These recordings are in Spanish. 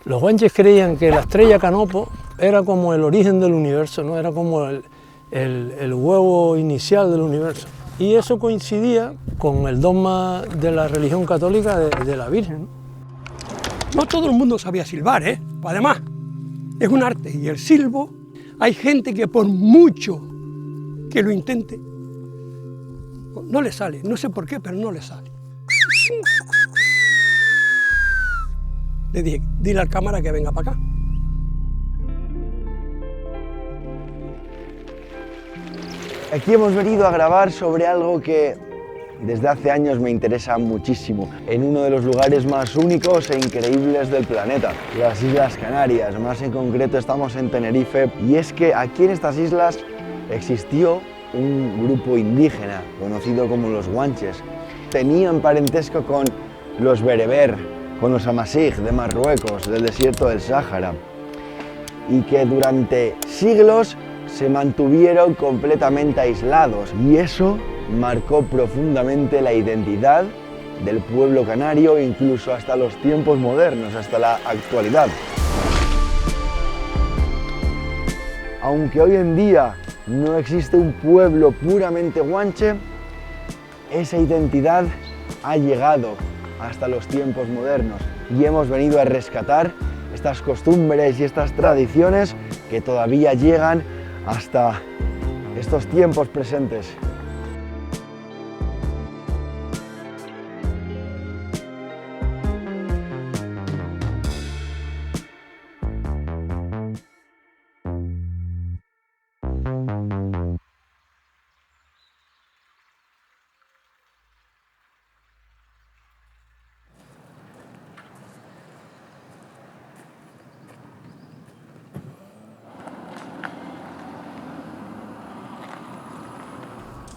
Los guanches creían que la estrella Canopo era como el origen del universo, ¿no? Era como el huevo inicial del universo. Y eso coincidía con el dogma de la religión católica de la Virgen, ¿no? No todo el mundo sabía silbar, ¿eh? Además, es un arte y el silbo, hay gente que por mucho que lo intente, no le sale, no sé por qué, pero no le sale. Le dije, dile al cámara que venga para acá. Aquí hemos venido a grabar sobre algo que desde hace años me interesa muchísimo, en uno de los lugares más únicos e increíbles del planeta, las Islas Canarias. Más en concreto estamos en Tenerife, y es que aquí en estas islas existió un grupo indígena conocido como los guanches. Tenían parentesco con los bereber, con los amasij de Marruecos, del desierto del Sáhara, y que durante siglos se mantuvieron completamente aislados, y eso marcó profundamente la identidad del pueblo canario, incluso hasta los tiempos modernos, hasta la actualidad. Aunque hoy en día no existe un pueblo puramente guanche, esa identidad ha llegado hasta los tiempos modernos y hemos venido a rescatar estas costumbres y estas tradiciones que todavía llegan hasta estos tiempos presentes.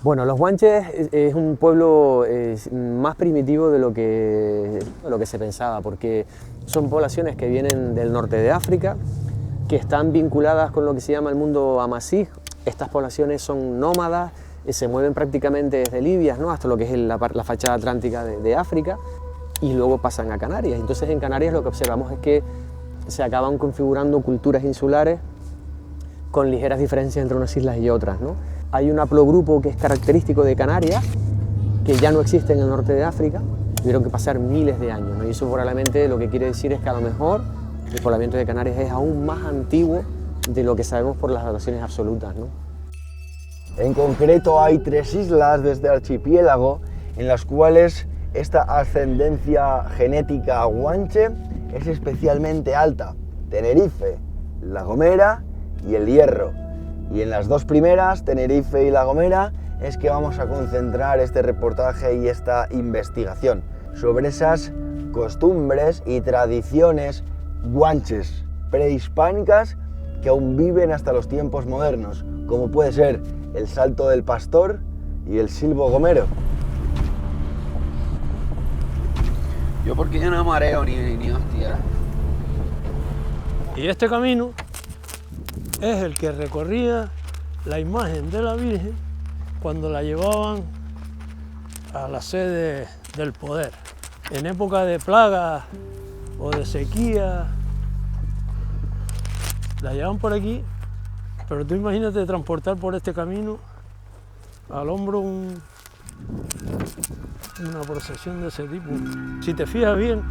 Bueno, los guanches es un pueblo más primitivo de lo que se pensaba, porque son poblaciones que vienen del norte de África, que están vinculadas con lo que se llama el mundo amasij. Estas poblaciones son nómadas, se mueven prácticamente desde Libia, ¿no?, hasta lo que es la fachada atlántica de África, y luego pasan a Canarias. Entonces en Canarias lo que observamos es que se acaban configurando culturas insulares con ligeras diferencias entre unas islas y otras, ¿no? Hay un haplogrupo que es característico de Canarias, que ya no existe en el norte de África, tuvieron que pasar miles de años, ¿no? Y eso probablemente lo que quiere decir es que a lo mejor el poblamiento de Canarias es aún más antiguo de lo que sabemos por las dataciones absolutas, ¿no? En concreto hay 3 islas de este archipiélago en las cuales esta ascendencia genética guanche es especialmente alta: Tenerife, La Gomera y El Hierro. Y en las 2 primeras, Tenerife y La Gomera, es que vamos a concentrar este reportaje y esta investigación sobre esas costumbres y tradiciones guanches prehispánicas que aún viven hasta los tiempos modernos, como puede ser el salto del pastor y el silbo gomero. Yo porque yo no mareo ni hostia. Y este camino es el que recorría la imagen de la Virgen cuando la llevaban a la sede del poder. En época de plagas o de sequía, la llevaban por aquí, pero tú imagínate transportar por este camino al hombro una procesión de ese tipo. Si te fijas bien,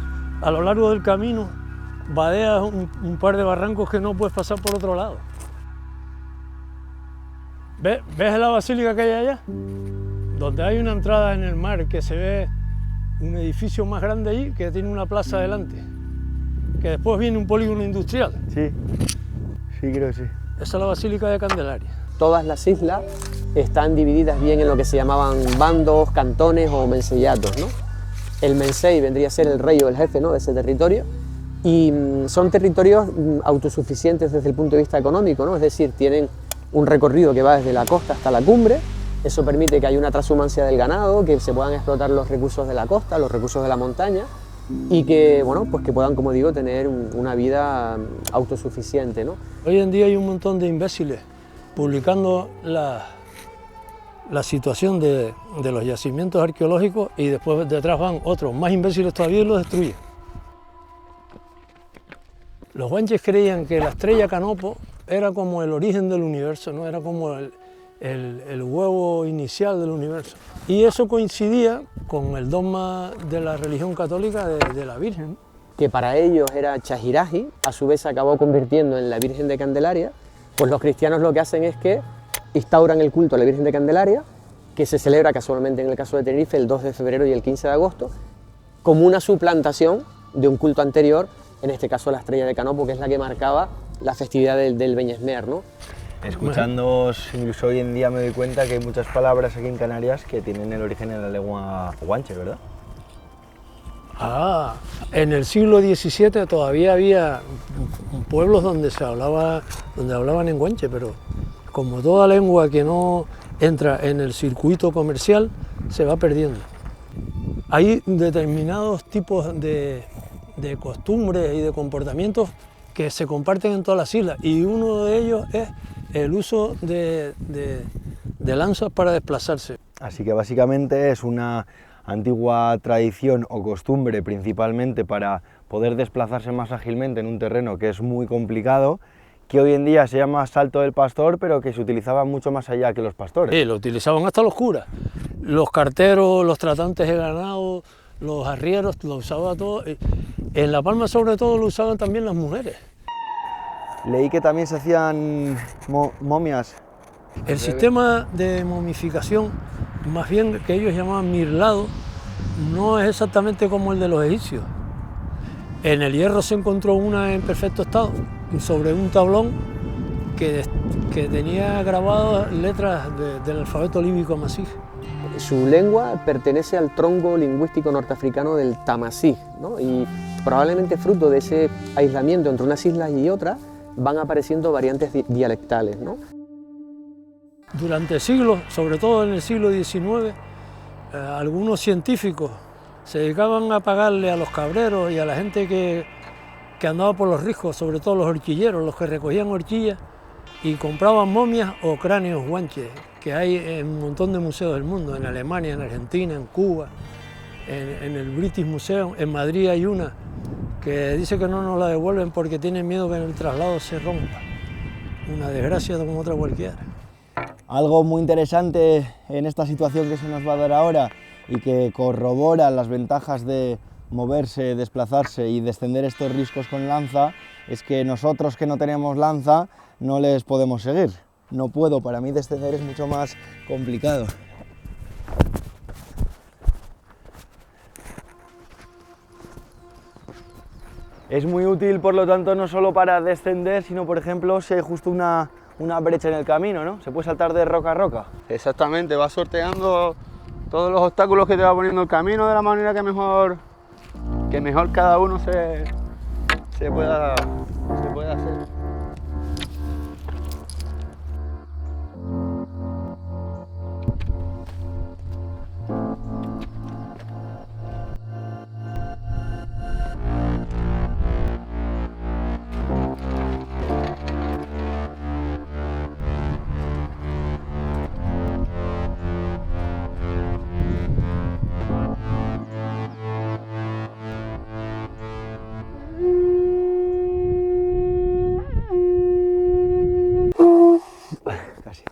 a lo largo del camino vadeas un par de barrancos que no puedes pasar por otro lado. ¿Ves la basílica que hay allá? Donde hay una entrada en el mar, que se ve un edificio más grande allí que tiene una plaza delante, que después viene un polígono industrial. Sí, creo que sí. Esa es la Basílica de Candelaria. Todas las islas están divididas bien en lo que se llamaban bandos, cantones o menseyatos, ¿no? El mensei vendría a ser el rey o el jefe, ¿no?, de ese territorio, y son territorios autosuficientes desde el punto de vista económico, ¿no? Es decir, tienen un recorrido que va desde la costa hasta la cumbre. Eso permite que haya una transhumancia del ganado, que se puedan explotar los recursos de la costa, los recursos de la montaña, y que, bueno, pues que puedan, como digo, tener una vida autosuficiente, ¿no? Hoy en día hay un montón de imbéciles publicando la situación de los yacimientos arqueológicos, y después detrás van otros más imbéciles todavía y los destruyen. Los guanches creían que la estrella Canopo era como el origen del universo, ¿no? Era como el huevo inicial del universo. Y eso coincidía con el dogma de la religión católica de la Virgen, que para ellos era Chajiraji, a su vez se acabó convirtiendo en la Virgen de Candelaria. Pues los cristianos lo que hacen es que instauran el culto a la Virgen de Candelaria, que se celebra casualmente en el caso de Tenerife el 2 de febrero y el 15 de agosto, como una suplantación de un culto anterior, en este caso la estrella de Canopo, que es la que marcaba la festividad del Beñesmer, ¿no? Escuchándoos, incluso hoy en día me doy cuenta que hay muchas palabras aquí en Canarias que tienen el origen en la lengua guanche, ¿verdad? Ah, en el siglo XVII todavía había pueblos donde hablaban en guanche, pero como toda lengua que no entra en el circuito comercial, se va perdiendo. Hay determinados tipos de costumbres y de comportamientos que se comparten en todas las islas, y uno de ellos es el uso de lanzas para desplazarse. Así que básicamente es una antigua tradición o costumbre principalmente para poder desplazarse más ágilmente en un terreno que es muy complicado, que hoy en día se llama salto del pastor, pero que se utilizaba mucho más allá que los pastores. Sí, lo utilizaban hasta los curas, los carteros, los tratantes de ganado, los arrieros, lo usaba todo. En La Palma sobre todo lo usaban también las mujeres. Leí que también se hacían momias. El sistema de momificación, más bien que ellos llamaban mirlado, no es exactamente como el de los egipcios. En el Hierro se encontró una en perfecto estado, sobre un tablón que tenía grabadas letras del alfabeto líbico amasij. Su lengua pertenece al tronco lingüístico norteafricano del tamasij, ¿no? Y probablemente fruto de ese aislamiento entre unas islas y otras van apareciendo variantes dialectales, ¿no? Durante siglos, sobre todo en el siglo XIX, algunos científicos se dedicaban a pagarle a los cabreros y a la gente que andaba por los riscos, sobre todo los horquilleros, los que recogían horquillas, y compraban momias o cráneos guanches, que hay en un montón de museos del mundo, en Alemania, en Argentina, en Cuba, en el British Museum, en Madrid hay una que dice que no nos la devuelven porque tienen miedo que en el traslado se rompa. Una desgracia como otra cualquiera. Algo muy interesante en esta situación que se nos va a dar ahora y que corrobora las ventajas de moverse, desplazarse y descender estos riscos con lanza es que nosotros que no tenemos lanza no les podemos seguir. No puedo, para mí descender es mucho más complicado. Es muy útil, por lo tanto, no solo para descender, sino, por ejemplo, si hay justo una brecha en el camino, ¿no? Se puede saltar de roca a roca. Exactamente, vas sorteando todos los obstáculos que te va poniendo el camino de la manera que mejor cada uno se pueda hacer.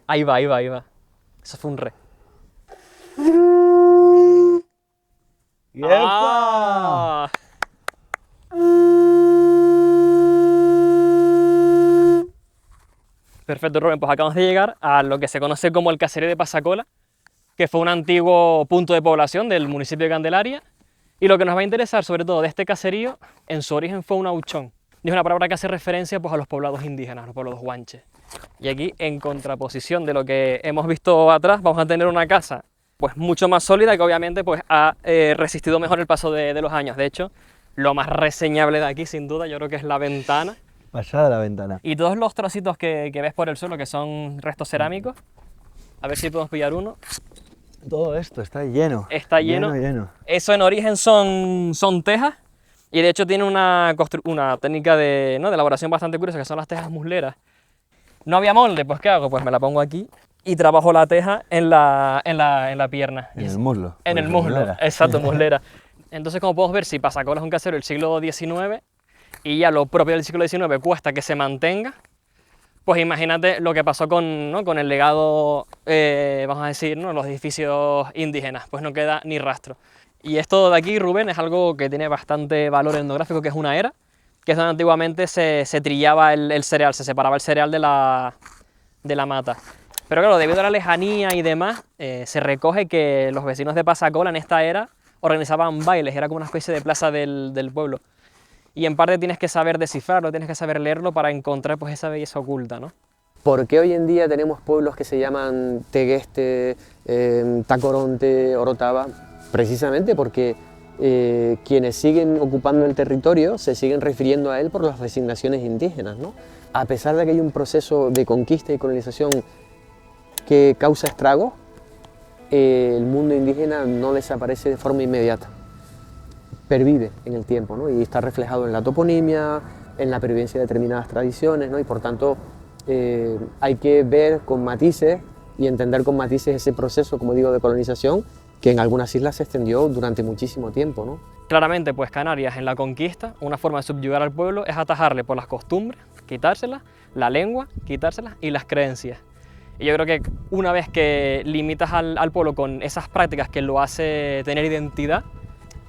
Ahí va, ahí va, ahí va. Eso fue un re. ¡Ah! Perfecto, Rubén, pues acabamos de llegar a lo que se conoce como el caserío de Pasacola, que fue un antiguo punto de población del municipio de Candelaria, y lo que nos va a interesar sobre todo de este caserío, en su origen fue un auchón, y es una palabra que hace referencia pues, a los poblados indígenas, los poblados guanches. Y aquí, en contraposición de lo que hemos visto atrás, vamos a tener una casa pues mucho más sólida que obviamente pues, ha resistido mejor el paso de los años. De hecho, lo más reseñable de aquí, sin duda, yo creo que es la ventana. Pasada la ventana. Y todos los trocitos que ves por el suelo, que son restos cerámicos, a ver si podemos pillar uno. Todo esto está lleno. Está lleno. Eso en origen son tejas, y de hecho tiene una técnica de elaboración bastante curiosa, que son las tejas musleras. No había molde, pues ¿qué hago? Pues me la pongo aquí y trabajo la teja en la pierna. En el muslo. En el muslo, exacto, muslera. Entonces, como podemos ver, si Pasacola es un casero del siglo XIX, y ya lo propio del siglo XIX cuesta que se mantenga, pues imagínate lo que pasó con, ¿no?, con el legado, vamos a decir, ¿no?, los edificios indígenas, pues no queda ni rastro. Y esto de aquí, Rubén, es algo que tiene bastante valor etnográfico, que es una era, que es donde antiguamente se trillaba el cereal, se separaba el cereal de la mata. Pero claro, debido a la lejanía y demás, se recoge que los vecinos de Pasacola en esta era organizaban bailes, era como una especie de plaza del pueblo. Y en parte tienes que saber descifrarlo, tienes que saber leerlo para encontrar pues esa belleza oculta, ¿no? ¿Por qué hoy en día tenemos pueblos que se llaman Tegueste, Tacoronte, Orotava? Precisamente porque quienes siguen ocupando el territorio se siguen refiriendo a él por las designaciones indígenas, ¿no? A pesar de que hay un proceso de conquista y colonización que causa estragos, el mundo indígena no desaparece de forma inmediata, pervive en el tiempo, ¿no? Y está reflejado en la toponimia, en la pervivencia de determinadas tradiciones, ¿no? Y por tanto hay que ver con matices y entender con matices ese proceso, como digo, de colonización que en algunas islas se extendió durante muchísimo tiempo, ¿no? Claramente, pues Canarias en la conquista, una forma de subyugar al pueblo es atajarle por las costumbres, quitárselas, la lengua, quitárselas y las creencias. Y yo creo que una vez que limitas al pueblo con esas prácticas que lo hace tener identidad,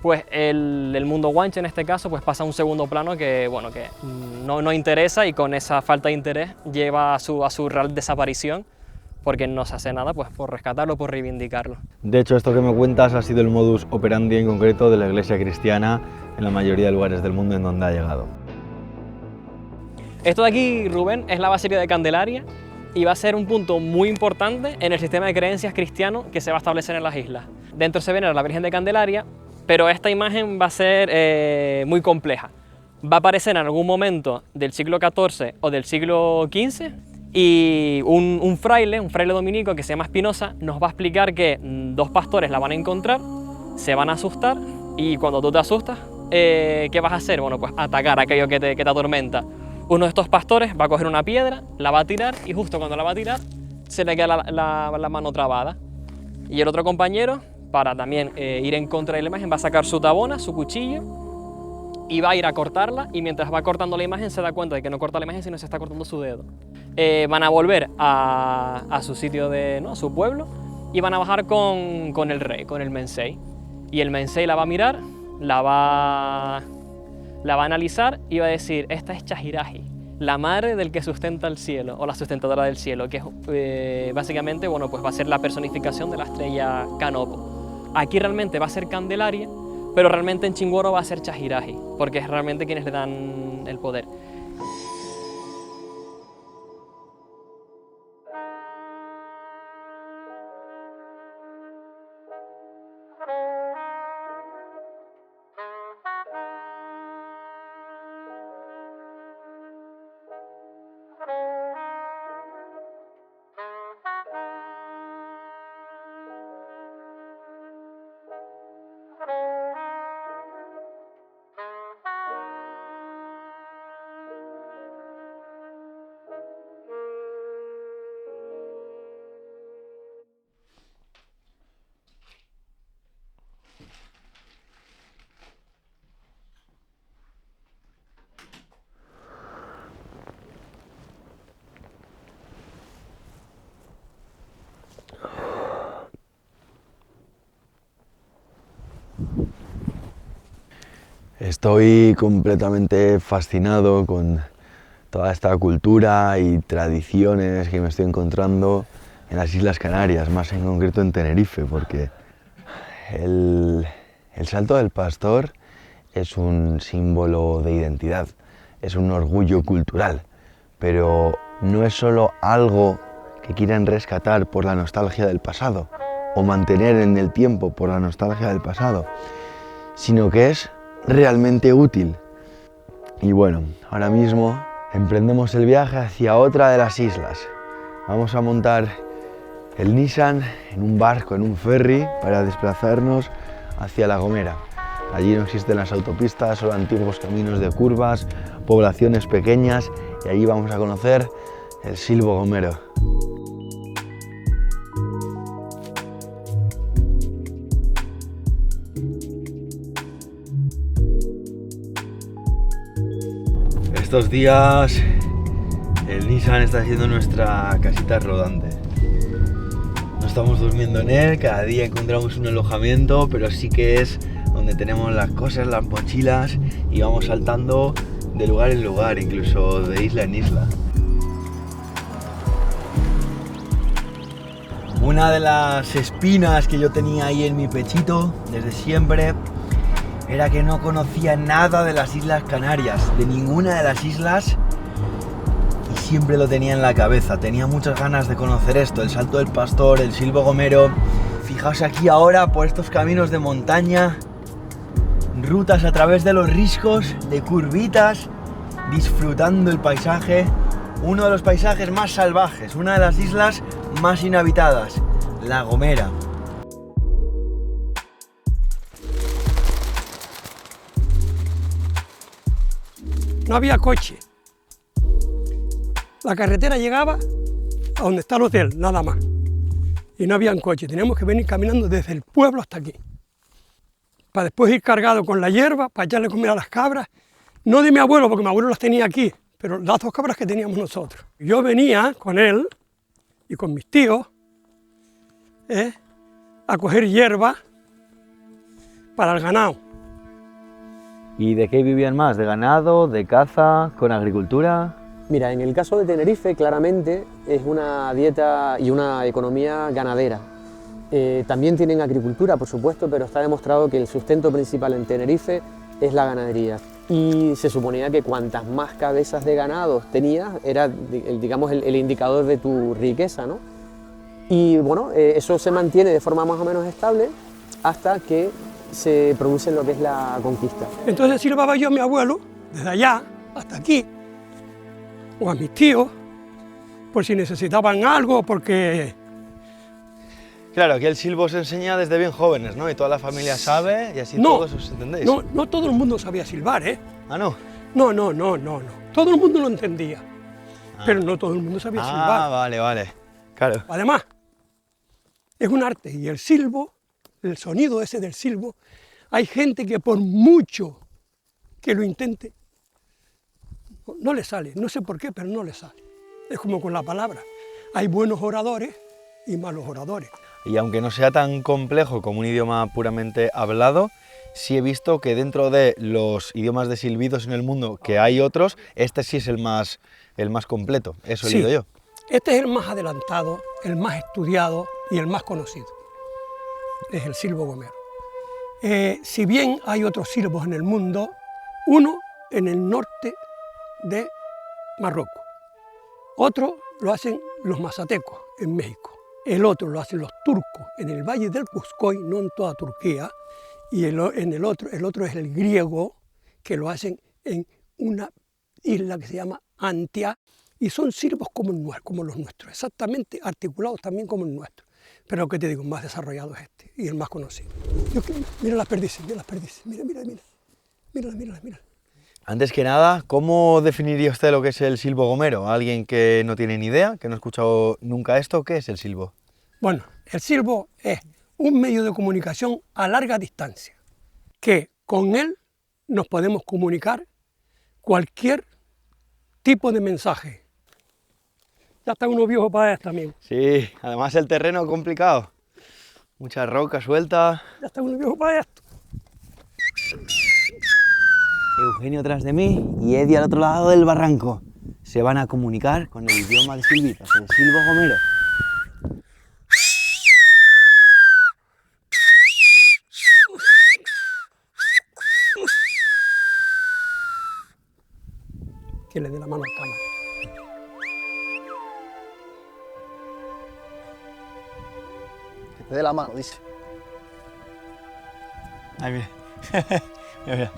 pues el mundo guanche en este caso pues pasa a un segundo plano que, bueno, que no interesa, y con esa falta de interés lleva a su real desaparición, porque no se hace nada pues por rescatarlo, por reivindicarlo. De hecho, esto que me cuentas ha sido el modus operandi en concreto de la Iglesia cristiana en la mayoría de lugares del mundo en donde ha llegado. Esto de aquí, Rubén, es la Basílica de Candelaria y va a ser un punto muy importante en el sistema de creencias cristiano que se va a establecer en las islas. Dentro se venera la Virgen de Candelaria, pero esta imagen va a ser muy compleja. Va a aparecer en algún momento del siglo XIV o del siglo XV, y un fraile dominico que se llama Espinosa nos va a explicar que dos pastores la van a encontrar, se van a asustar, y cuando tú te asustas, ¿qué vas a hacer? Bueno, pues atacar aquello que te atormenta. Uno de estos pastores va a coger una piedra, la va a tirar, y justo cuando la va a tirar se le queda la mano trabada. Y el otro compañero, para también ir en contra de la imagen, va a sacar su tabona, su cuchillo, y va a ir a cortarla, y mientras va cortando la imagen se da cuenta de que no corta la imagen, sino se está cortando su dedo. Van a volver a su sitio, ¿no?, a su pueblo, y van a bajar con el rey, con el Mensei. Y el Mensei la va a mirar, la va a analizar y va a decir: esta es Chahiraji, la madre del que sustenta el cielo, o la sustentadora del cielo, que es básicamente, bueno, pues va a ser la personificación de la estrella Canopo. Aquí realmente va a ser Candelaria, pero realmente en Chingoro va a ser Chahiraji, porque es realmente quienes le dan el poder. Estoy completamente fascinado con toda esta cultura y tradiciones que me estoy encontrando en las Islas Canarias, más en concreto en Tenerife, porque el Salto del Pastor es un símbolo de identidad, es un orgullo cultural, pero no es solo algo que quieran rescatar por la nostalgia del pasado o mantener en el tiempo por la nostalgia del pasado, sino que es realmente útil. Y bueno, ahora mismo emprendemos el viaje hacia otra de las islas. Vamos a montar el Nissan en un barco, en un ferry, para desplazarnos hacia La Gomera. Allí no existen las autopistas, solo antiguos caminos de curvas, poblaciones pequeñas, y allí vamos a conocer el Silbo Gomero. Estos días el Nissan está siendo nuestra casita rodante. No estamos durmiendo en él, cada día encontramos un alojamiento, pero sí que es donde tenemos las cosas, las mochilas, y vamos saltando de lugar en lugar, incluso de isla en isla. Una de las espinas que yo tenía ahí en mi pechito desde siempre era que no conocía nada de las Islas Canarias, de ninguna de las islas, y siempre lo tenía en la cabeza. Tenía muchas ganas de conocer esto, el Salto del Pastor, el Silbo Gomero. Fijaos aquí ahora por estos caminos de montaña, rutas a través de los riscos, de curvitas, disfrutando el paisaje, uno de los paisajes más salvajes, una de las islas más inhabitadas, La Gomera. No había coche. La carretera llegaba a donde está el hotel, nada más. Y no había coche, teníamos que venir caminando desde el pueblo hasta aquí. Para después ir cargado con la hierba, para echarle comida a las cabras. No de mi abuelo, porque mi abuelo las tenía aquí, pero las 2 cabras que teníamos nosotros. Yo venía con él y con mis tíos a coger hierba para el ganado. ¿Y de qué vivían más? ¿De ganado, de caza, con agricultura? Mira, en el caso de Tenerife, claramente es una dieta y una economía ganadera. También tienen agricultura, por supuesto, pero está demostrado que el sustento principal en Tenerife es la ganadería. Y se suponía que cuantas más cabezas de ganado tenías, era, digamos, el indicador de tu riqueza, ¿no? Y bueno, eso se mantiene de forma más o menos estable hasta que se produce lo que es la conquista. Entonces silbaba yo a mi abuelo, desde allá hasta aquí, o a mis tíos, por si necesitaban algo, porque... Claro, aquí el silbo se enseña desde bien jóvenes, ¿no? Y toda la familia sabe y así No, todos os entendéis. No todo el mundo sabía silbar, ¿eh? Ah, ¿no? No. Todo el mundo lo entendía, pero no todo el mundo sabía silbar. Ah, vale. Claro. Además, es un arte y el silbo, el sonido ese del silbo, hay gente que por mucho que lo intente, no le sale, no sé por qué, pero no le sale. Es como con la palabra, hay buenos oradores y malos oradores. Y aunque no sea tan complejo como un idioma puramente hablado, sí he visto que dentro de los idiomas de silbidos en el mundo, que hay otros, este sí es el más completo, eso he leído yo. Este es el más adelantado, el más estudiado y el más conocido. Es el silbo gomero. Si bien hay otros silbos en el mundo, uno en el norte de Marruecos, otro lo hacen los mazatecos en México, el otro lo hacen los turcos en el Valle del Cuscoy, no en toda Turquía, y el otro es el griego, que lo hacen en una isla que se llama Antia, y son silbos como los nuestros, exactamente articulados también como el nuestro. Pero que te digo, más desarrollado es este y el más conocido. Mira las perdices, mira. Antes que nada, ¿cómo definiría usted lo que es el silbo gomero? ¿Alguien que no tiene ni idea, que no ha escuchado nunca esto? ¿Qué es el silbo? Bueno, el silbo es un medio de comunicación a larga distancia, que con él nos podemos comunicar cualquier tipo de mensaje. Ya está uno viejo para esto, amigo. Sí, además el terreno es complicado. Mucha roca suelta. Ya está uno viejo para esto. Eugenio tras de mí y Eddie al otro lado del barranco. Se van a comunicar con el idioma de silbitos, el silbo gomero. Que le dé la mano al cámara. Que te dé la mano, dice. Ay, mira. Mira.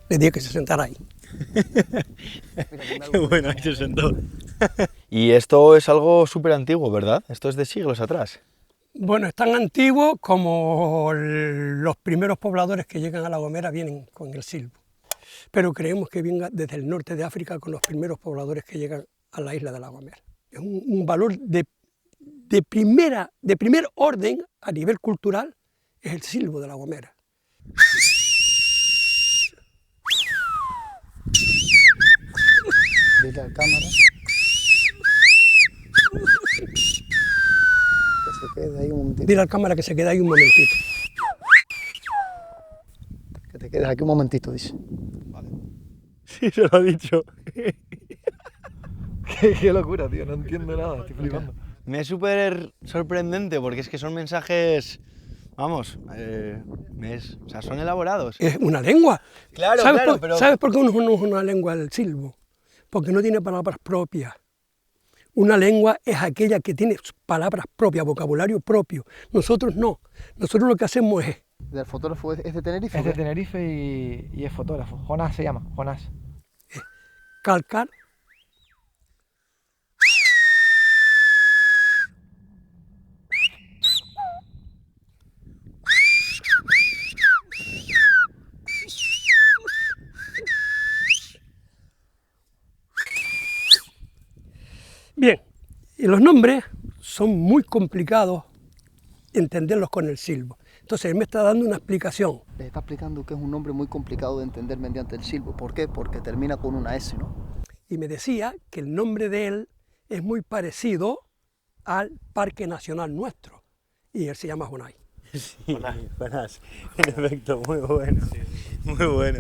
Le dije que se sentara ahí. Qué bueno, ahí se sentó. Y esto es algo súper antiguo, ¿verdad? Esto es de siglos atrás. Bueno, es tan antiguo como los primeros pobladores que llegan a La Gomera vienen con el silbo. Pero creemos que venga desde el norte de África con los primeros pobladores que llegan a la isla de La Gomera. Es un valor de de primer orden a nivel cultural es el silbo de La Gomera. Dile a la cámara que se quede ahí un momentito. Dile a la cámara que se quede ahí un momentito. Que te quedes aquí un momentito, dice. Sí, se lo ha dicho. Qué locura, tío, no entiendo nada, estoy flipando. Me es súper sorprendente porque es que son mensajes, vamos, o sea, son elaborados. Es una lengua. Claro, ¿Sabes claro, por, pero... ¿Sabes por qué no es una lengua el silbo? Porque no tiene palabras propias. Una lengua es aquella que tiene palabras propias, vocabulario propio. Nosotros no. Nosotros lo que hacemos es... ¿El fotógrafo es de Tenerife? Es de Tenerife y es fotógrafo. Jonás se llama, Jonás. calcar Bien, y los nombres son muy complicados entenderlos con el silbo. Entonces él me está dando una explicación. Les está explicando que es un nombre muy complicado de entender mediante el silbo. ¿Por qué? Porque termina con una S, ¿no? Y me decía que el nombre de él es muy parecido al Parque Nacional nuestro. Y él se llama Jonás. Sí, Jonás. En efecto, muy bueno. Muy bueno.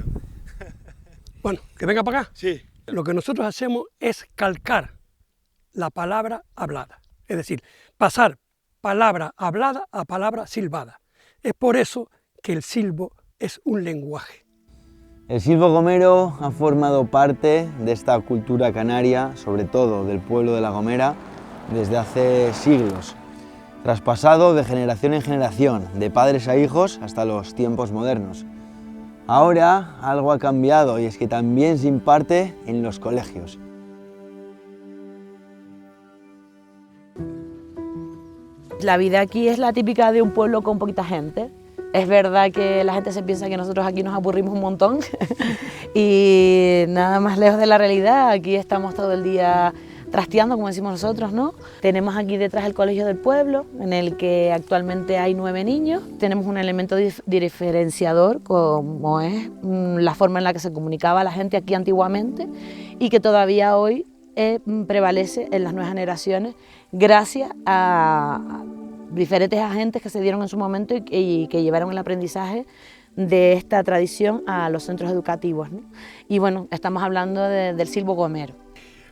Bueno, que venga para acá. Sí. Lo que nosotros hacemos es calcar la palabra hablada. Es decir, pasar palabra hablada a palabra silbada. Es por eso que el silbo es un lenguaje. El silbo gomero ha formado parte de esta cultura canaria, sobre todo del pueblo de La Gomera, desde hace siglos, traspasado de generación en generación, de padres a hijos hasta los tiempos modernos. Ahora algo ha cambiado y es que también se imparte en los colegios. La vida aquí es la típica de un pueblo con poquita gente. Es verdad que la gente se piensa que nosotros aquí nos aburrimos un montón y nada más lejos de la realidad. Aquí estamos todo el día trasteando, como decimos nosotros, ¿no? Tenemos aquí detrás el colegio del pueblo, en el que actualmente hay 9 niños. Tenemos un elemento diferenciador, como es la forma en la que se comunicaba la gente aquí antiguamente y que todavía hoy prevalece en las nuevas generaciones gracias a diferentes agentes que se dieron en su momento y que llevaron el aprendizaje de esta tradición a los centros educativos, ¿no? Y bueno, estamos hablando del silbo gomero.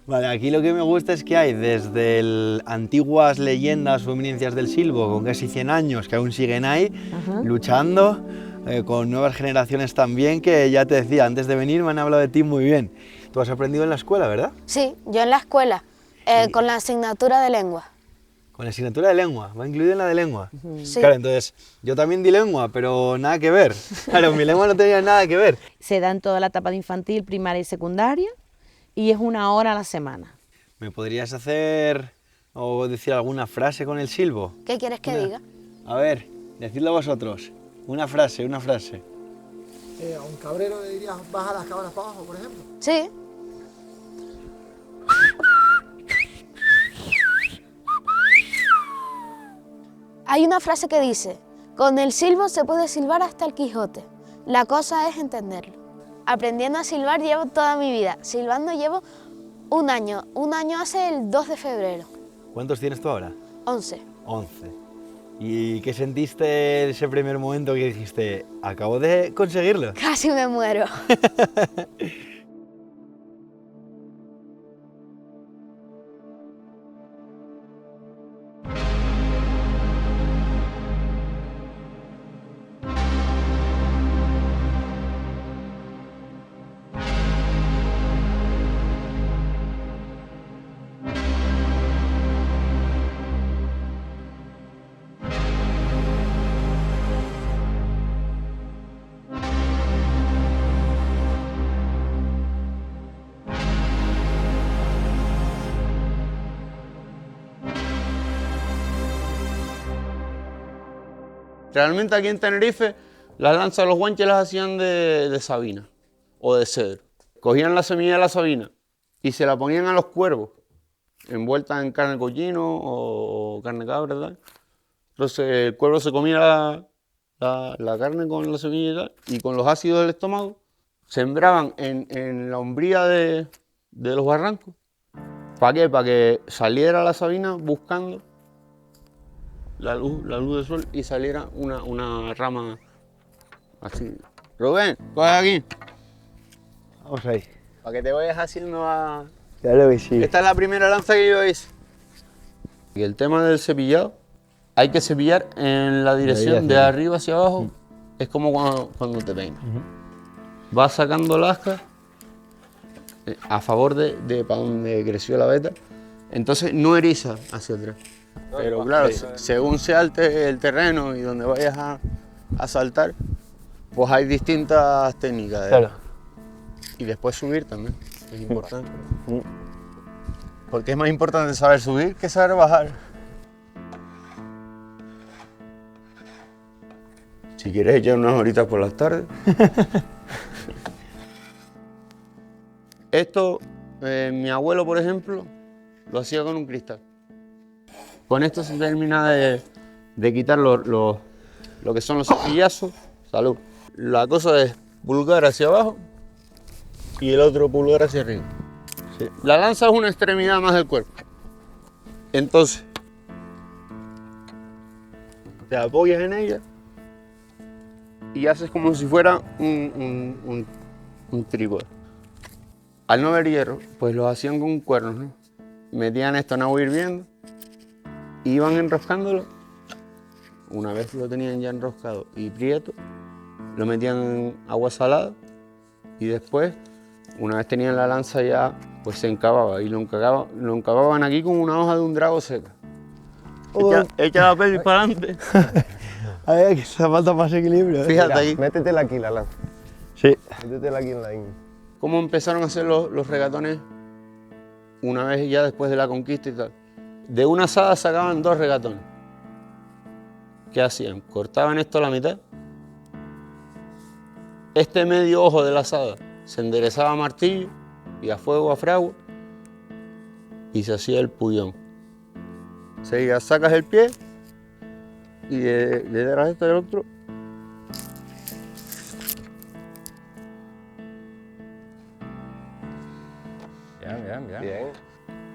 Vale, aquí lo que me gusta es que hay desde antiguas leyendas o eminencias del silbo con casi 100 años que aún siguen ahí, luchando, con nuevas generaciones también, que ya te decía, antes de venir me han hablado de ti muy bien. Tú has aprendido en la escuela, ¿verdad? Sí, yo en la escuela, con la asignatura de lengua. Con la asignatura de lengua, va incluida en la de lengua. Sí. Claro, entonces yo también di lengua, pero nada que ver. Claro, mi lengua no tenía nada que ver. Se da en toda la etapa de infantil, primaria y secundaria y es 1 hora a la semana. ¿Me podrías hacer o decir alguna frase con el silbo? ¿Qué quieres que diga? A ver, decidlo vosotros. Una frase, una frase. A un cabrero le dirías, baja las cabras para abajo, por ejemplo. Sí. Hay una frase que dice, con el silbo se puede silbar hasta el Quijote, la cosa es entenderlo. Aprendiendo a silbar llevo toda mi vida, silbando llevo 1 año, 1 año hace el 2 de febrero. ¿Cuántos tienes tú ahora? 11. 11. ¿Y qué sentiste ese primer momento que dijiste, acabo de conseguirlo? Casi me muero. Realmente aquí en Tenerife las lanzas de los guanches las hacían de sabina o de cedro. Cogían la semilla de la sabina y se la ponían a los cuervos envueltas en carne de cochino o carne de cabra, tal. Entonces el cuervo se comía la carne con la semilla y tal, y con los ácidos del estómago sembraban en la umbría de los barrancos. ¿Para qué? Para que saliera la sabina buscando la luz del sol y saliera una rama así. Rubén, coge aquí. Vamos ahí. Para que te vayas haciendo a... Claro que sí. Esta es la primera lanza que yo hice. Y el tema del cepillado, hay que cepillar en la dirección de arriba hacia abajo. Es como cuando te peinas. Vas sacando lascas a favor de para donde creció la veta. Entonces no eriza hacia atrás. Pero claro, según sea el terreno y donde vayas a saltar, pues hay distintas técnicas. Claro. Y después subir también, es importante. Porque es más importante saber subir que saber bajar. Si quieres echar unas horitas por las tardes. Esto, mi abuelo, por ejemplo, lo hacía con un cristal. Con esto se termina de quitar lo que son los cepillazos. Salud. La cosa es pulgar hacia abajo y el otro pulgar hacia arriba. Sí. La lanza es una extremidad más del cuerpo. Entonces, te apoyas en ella y haces como si fuera un trípode. Al no haber hierro, pues lo hacían con cuernos, ¿no? Metían esto en agua hirviendo, iban enroscándolo. Una vez lo tenían ya enroscado y prieto, lo metían en agua salada y después, una vez tenían la lanza ya, pues se encababa y lo encababan aquí con una hoja de un drago seca. Echa la pelvis para adelante. A ver, que se falta más equilibrio. Fíjate ahí. Métetela aquí, la lanza. Sí. Métetela aquí en la ¿Cómo empezaron a hacer los regatones una vez ya después de la conquista y tal? De una asada sacaban 2 regatones. ¿Qué hacían? Cortaban esto a la mitad. Este medio ojo de la asada se enderezaba a martillo y a fuego a fragua y se hacía el pullón. Seguía, sacas el pie y detrás de este del otro. Bien.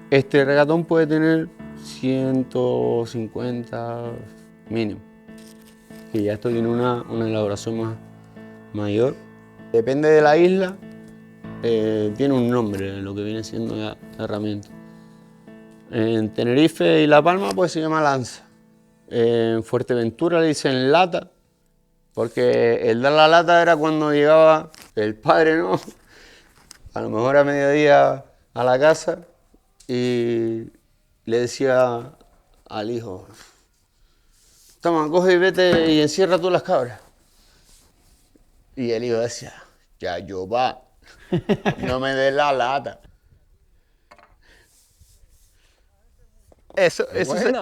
Este regatón puede tener 150 mínimo. Y ya esto tiene una elaboración mayor. Depende de la isla, tiene un nombre, lo que viene siendo la herramienta. En Tenerife y La Palma pues se llama lanza. En Fuerteventura le dicen lata, porque el dar la lata era cuando llegaba el padre, ¿no? A lo mejor a mediodía a la casa y le decía al hijo: toma, coge y vete y encierra tú las cabras. Y el hijo decía: ya yo va, no me des la lata. Eso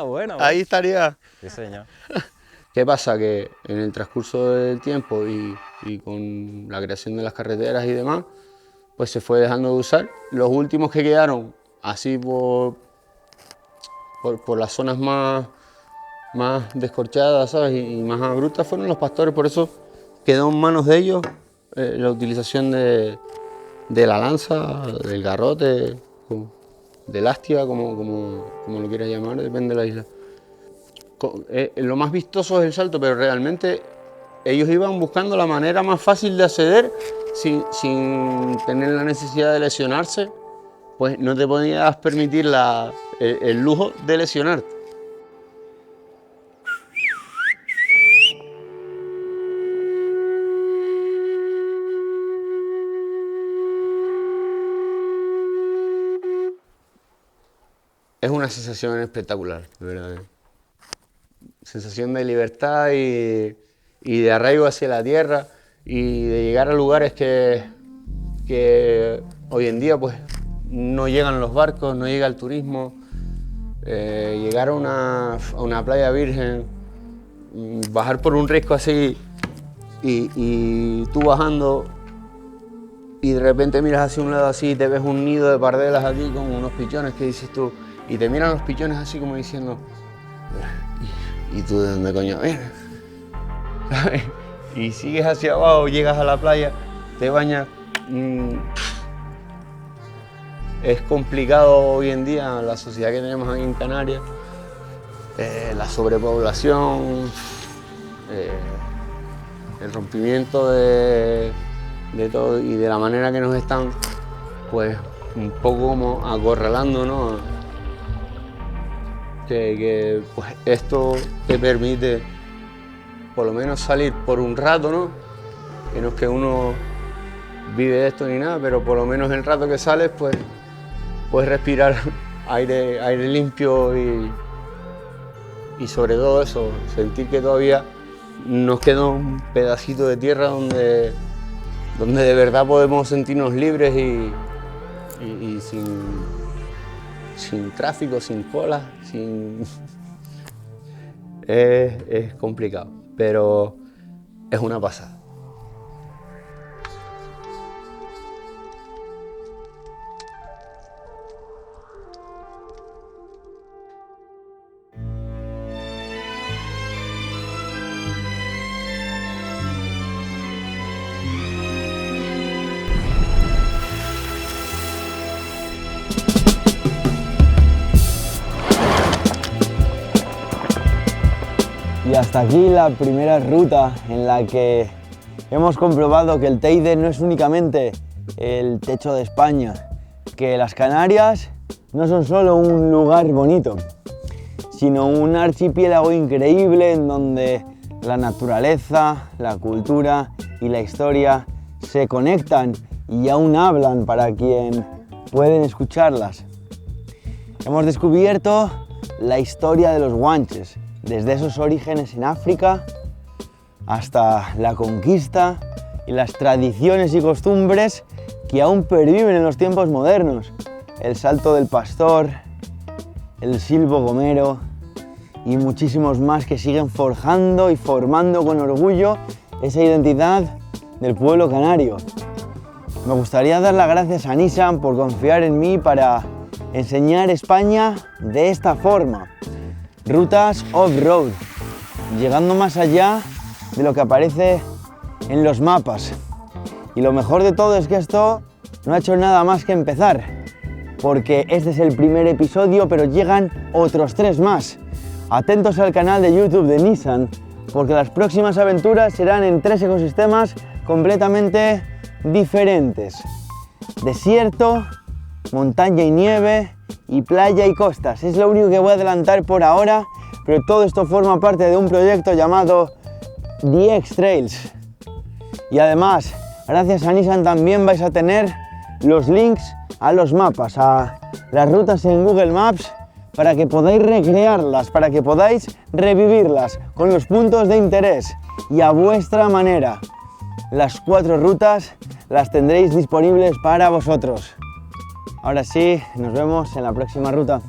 Buena. ahí estaría. Sí, señor. ¿Qué pasa? Que en el transcurso del tiempo y con la creación de las carreteras y demás, pues se fue dejando de usar. Los últimos que quedaron así por las zonas más descorchadas, ¿sabes? y más abruptas fueron los pastores. Por eso quedó en manos de ellos la utilización de la lanza, del garrote, del hastia, como lo quieras llamar, depende de la isla. Lo más vistoso es el salto, pero realmente ellos iban buscando la manera más fácil de acceder sin tener la necesidad de lesionarse, pues no te podías permitir el lujo de lesionarte. Es una sensación espectacular, de verdad. Sensación de libertad y de arraigo hacia la tierra y de llegar a lugares que hoy en día pues no llegan los barcos, no llega el turismo. Llegar a una playa virgen, bajar por un risco así y tú bajando y de repente miras hacia un lado así y te ves un nido de pardelas aquí con unos pichones que dices tú, y te miran los pichones así como diciendo, ¿y tú de dónde coño vienes? ¿Sabes? Y sigues hacia abajo, llegas a la playa, te bañas. Es complicado hoy en día la sociedad que tenemos aquí en Canarias, la sobrepoblación, el rompimiento de todo y de la manera que nos están, pues un poco como acorralando, ¿no? Que pues esto te permite por lo menos salir por un rato, ¿no? Que no es que uno vive de esto ni nada, pero por lo menos el rato que sales, pues puedes respirar aire limpio y sobre todo eso, sentir que todavía nos queda un pedacito de tierra donde de verdad podemos sentirnos libres y sin tráfico, sin colas, es complicado, pero es una pasada. Y hasta aquí la primera ruta en la que hemos comprobado que el Teide no es únicamente el techo de España, que las Canarias no son solo un lugar bonito, sino un archipiélago increíble en donde la naturaleza, la cultura y la historia se conectan y aún hablan para quien pueden escucharlas. Hemos descubierto la historia de los guanches, desde esos orígenes en África hasta la conquista y las tradiciones y costumbres que aún perviven en los tiempos modernos. El salto del pastor, el silbo gomero y muchísimos más que siguen forjando y formando con orgullo esa identidad del pueblo canario. Me gustaría dar las gracias a Nissan por confiar en mí para enseñar España de esta forma. Rutas off-road, llegando más allá de lo que aparece en los mapas. Y lo mejor de todo es que esto no ha hecho nada más que empezar, porque este es el primer episodio, pero llegan otros 3 más. Atentos al canal de YouTube de Nissan, porque las próximas aventuras serán en 3 ecosistemas completamente diferentes. Desierto, montaña y nieve, y playa y costas. Es lo único que voy a adelantar por ahora, pero todo esto forma parte de un proyecto llamado The X-Trails. Y además, gracias a Nissan también vais a tener los links a los mapas, a las rutas en Google Maps, para que podáis recrearlas, para que podáis revivirlas con los puntos de interés y a vuestra manera. Las 4 rutas las tendréis disponibles para vosotros. Ahora sí, nos vemos en la próxima ruta.